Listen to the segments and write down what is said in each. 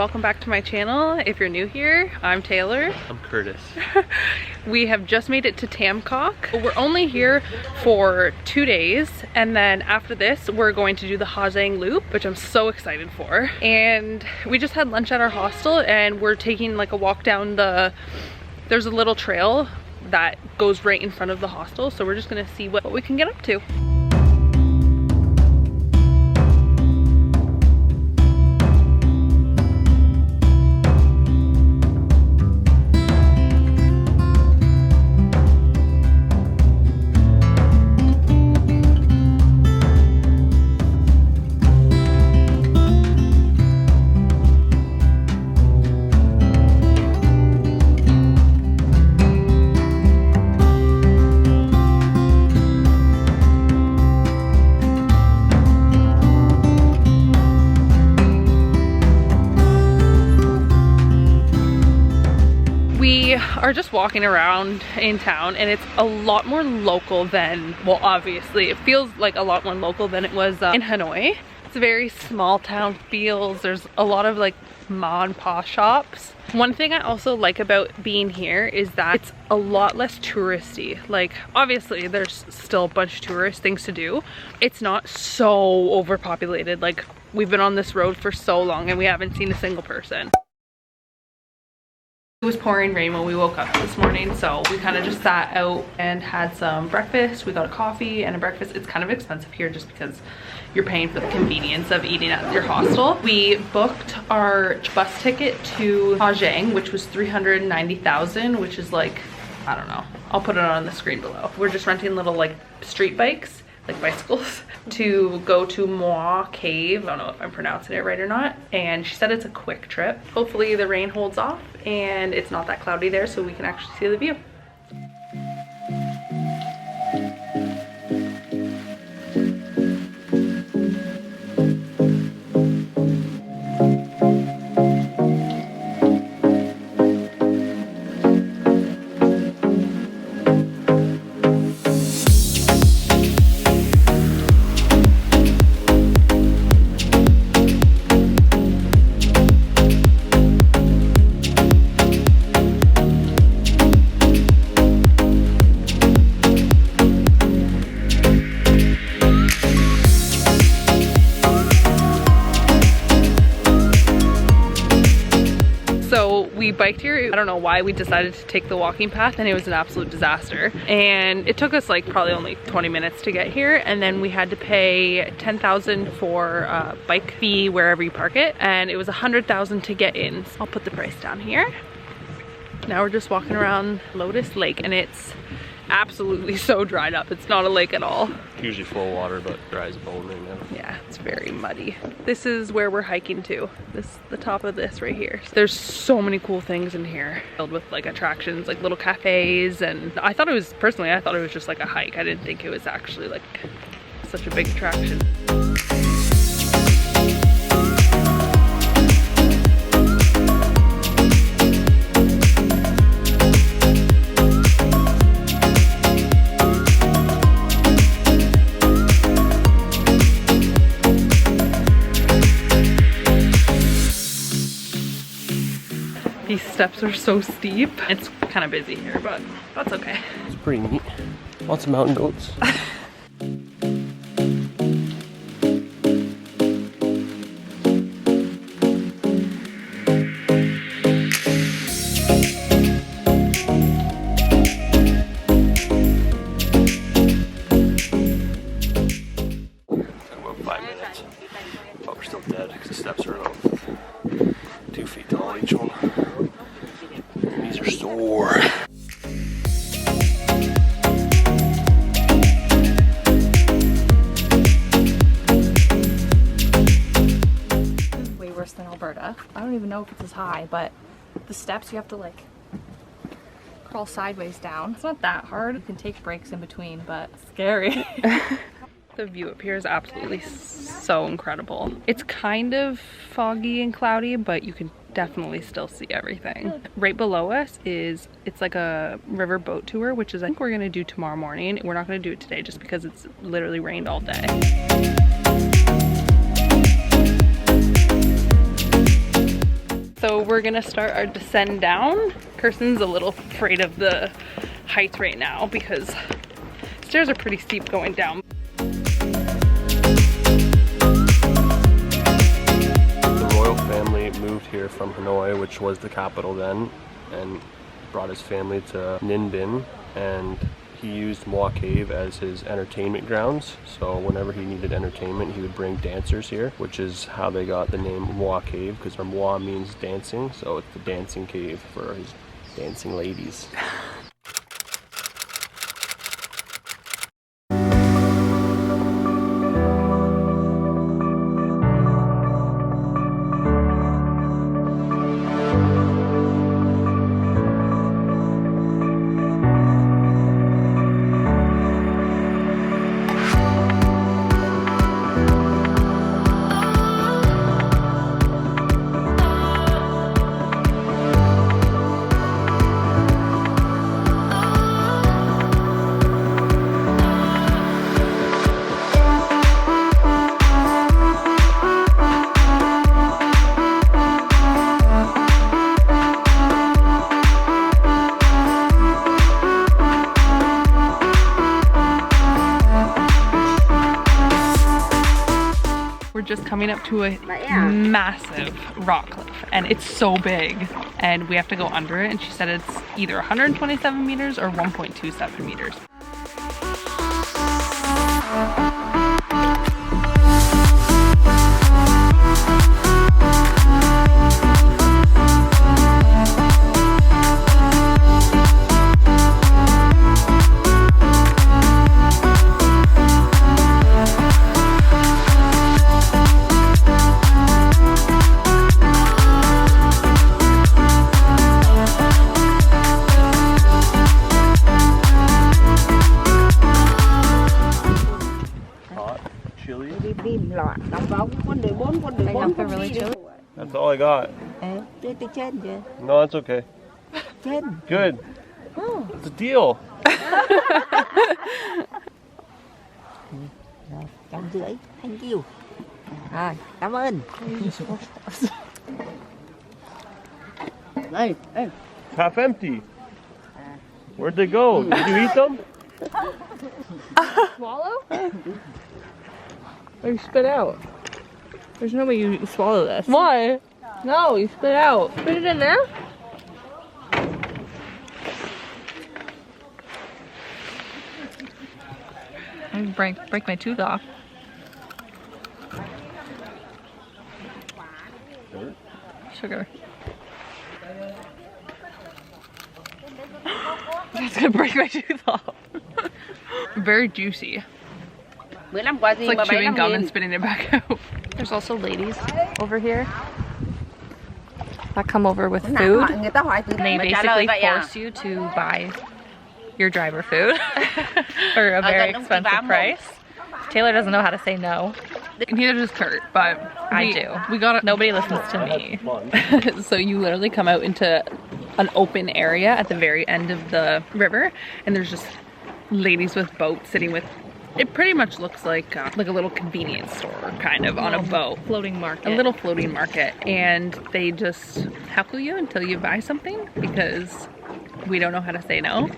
welcome back to my channel. If you're new here, I'm Taylor. I'm Curtis. We have just made it to Tam Coc. We're only here for 2 days, and then after this we're going to do the Hajang Loop, which I'm so excited for. And we just had lunch at our hostel and we're taking like a walk down there's a little trail that goes right in front of the hostel, so we're just gonna see what we can get up to. We are just walking around in town and it's a lot more local than, well, obviously it feels like a lot more local than it was in Hanoi. It's a very small town feels. There's a lot of like ma and pa shops. One thing I also like about being here is that it's a lot less touristy. Like obviously there's still a bunch of tourist things to do. It's not so overpopulated. Like we've been on this road for so long and we haven't seen a single person. It was pouring rain when we woke up this morning, so we kind of just sat out and had some breakfast. We got a coffee and a breakfast. It's kind of expensive here just because you're paying for the convenience of eating at your hostel. We booked our bus ticket to Hajang, which was 390,000, which is like, I don't know. I'll put it on the screen below. We're just renting little like street bikes, like bicycles, to go to Mua Cav. I don't know if I'm pronouncing it right or not. And she said it's a quick trip. Hopefully the rain holds off and it's not that cloudy there so we can actually see the view. So we biked here. I don't know why we decided to take the walking path and it was an absolute disaster. And it took us like probably only 20 minutes to get here. And then we had to pay 10,000 for a bike fee wherever you park it. And it was 100,000 to get in. So I'll put the price down here. Now we're just walking around Lotus Lake and it's absolutely so dried up. It's not a lake at all. Usually full of water, but dry as a bone right now. Yeah, it's very muddy. This is where we're hiking to. The top of this right here. There's so many cool things in here, filled with like attractions, like little cafes, and I thought it was just like a hike. I didn't think it was actually like such a big attraction. These steps are so steep. It's kind of busy here, but that's okay. It's pretty neat. Lots of mountain goats. Took about 5 minutes, but we're still dead because the steps are about 2 feet tall each one. And these are sore. This is way worse than Alberta. I don't even know if it's as high, but the steps you have to like crawl sideways down. It's not that hard. You can take breaks in between, but it's scary. The view up here is absolutely so incredible. It's kind of foggy and cloudy, but you can definitely still see everything. Right below us it's like a river boat tour, which is I think we're gonna do tomorrow morning. We're not gonna do it today just because it's literally rained all day. So we're gonna start our descend down. Kirsten's a little afraid of the heights right now because stairs are pretty steep going down. The royal family moved here from Hanoi, which was the capital then, and brought his family to Ninh Binh, and he used Mua Cav as his entertainment grounds. So whenever he needed entertainment, he would bring dancers here, which is how they got the name Mua Cav, because Mua means dancing, so it's the dancing cave for his dancing ladies. Just coming up to a massive rock cliff, and it's so big and we have to go under it, and she said it's either 127 meters or 1.27 meters. That's all I got. No, that's okay. Good. It's a deal. Thank you. Cảm ơn. Half empty. Where'd they go? Did you eat them? Swallow? Or you spit out? There's no way you swallow this. Why? No, you spit out. Put it in there. I'm gonna break my tooth off. Sugar. That's gonna break my tooth off. Very juicy. It's like chewing gum and spitting it back out. There's also ladies over here that come over with food. And they basically force you to buy your driver food for a very expensive price. Taylor doesn't know how to say no. Neither does Kurt, but I do. Nobody listens to me. So you literally come out into an open area at the very end of the river, and there's just ladies with boats sitting with, it pretty much looks like a little convenience store kind of on a boat. Floating market. A little floating market, and they just heckle you until you buy something because we don't know how to say no.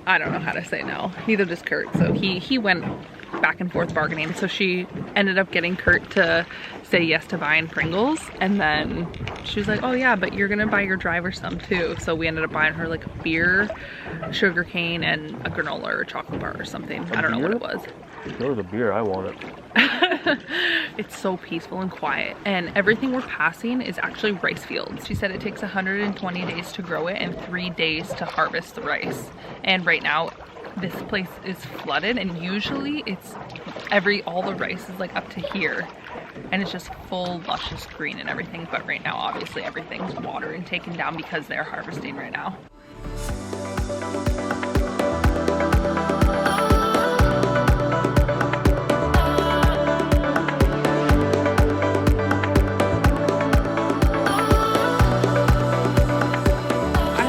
I don't know how to say no. Neither does Kurt. So he went back and forth bargaining. So she ended up getting Kurt to say yes to buying Pringles, and then she was like, oh yeah, but you're gonna buy your driver some too. So we ended up buying her like a beer, sugar cane, and a granola or a chocolate bar or something. I don't know what it was. Go to the beer, I want it. It's so peaceful and quiet, and everything we're passing is actually rice fields. She said it takes 120 days to grow it and 3 days to harvest the rice. And right now this place is flooded, and usually it's all the rice is like up to here, and it's just full luscious green and everything, but right now obviously everything's watered and taken down because they're harvesting right now.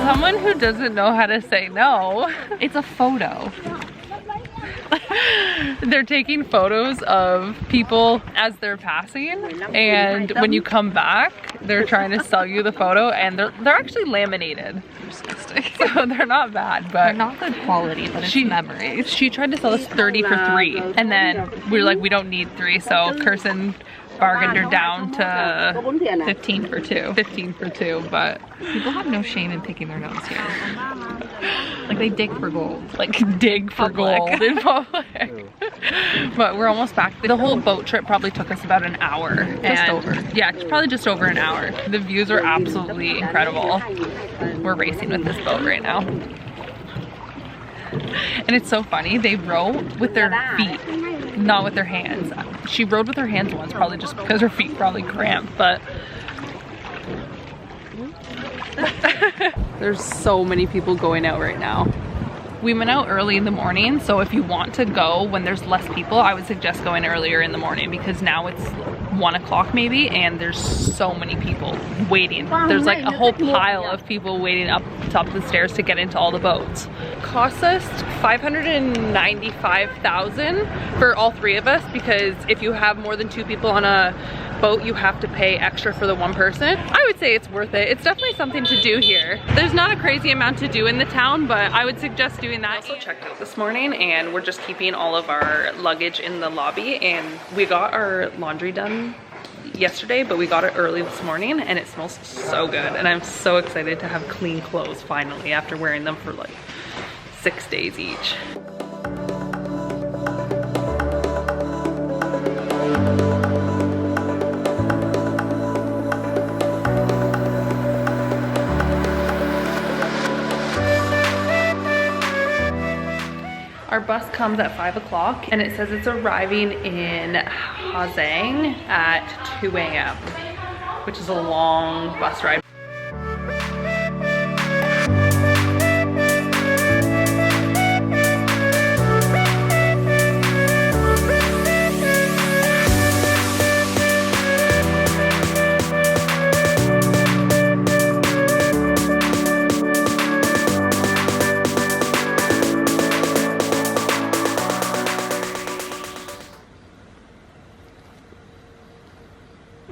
Someone who doesn't know how to say no. It's a photo. They're taking photos of people as they're passing, and when you come back, they're trying to sell you the photo, and they're actually laminated. Disgusting. So they're not bad, but They're not good quality, but it's memories. she tried to sell us 30 for 3, and then we were like, we don't need 3, so Kirsten bargained her down to 15 for 2. 15 for 2, but People have no shame in picking their nose here. Like they dig for gold. like dig for gold in public. But we're almost back. The whole boat trip probably took us about an hour. Just over. Yeah, it's probably just over an hour. The views are absolutely incredible. We're racing with this boat right now. And it's so funny, they row with their feet, not with their hands. She rowed with her hands once, probably just because her feet probably cramped, but there's so many people going out right now. We went out early in the morning, so if you want to go when there's less people, I would suggest going earlier in the morning, because now it's 1 o'clock maybe, and there's so many people waiting. There's like a whole pile of people waiting up top of the stairs to get into all the boats. Cost us $595,000 for all 3 of us, because if you have more than 2 people on a boat, you have to pay extra for the 1 person. I would say it's worth it. It's definitely something to do here. There's not a crazy amount to do in the town, but I would suggest doing that. I also checked out this morning, and we're just keeping all of our luggage in the lobby, and we got our laundry done yesterday, but we got it early this morning, and it smells so good, and I'm so excited to have clean clothes finally after wearing them for like 6 days each. Our bus comes at 5 o'clock, and it says it's arriving in Ha Giang at 2 a.m., which is a long bus ride.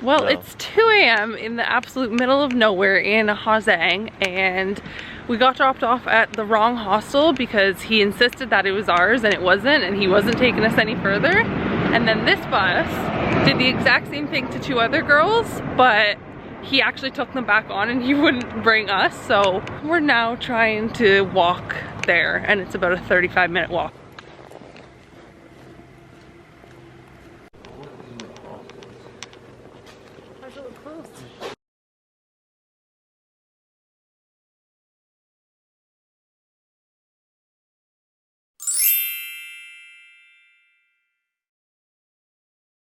Well, it's 2 a.m. in the absolute middle of nowhere in Ha Giang, and we got dropped off at the wrong hostel because he insisted that it was ours and it wasn't, and he wasn't taking us any further. And then this bus did the exact same thing to 2 other girls, but he actually took them back on and he wouldn't bring us. So we're now trying to walk there, and it's about a 35-minute walk.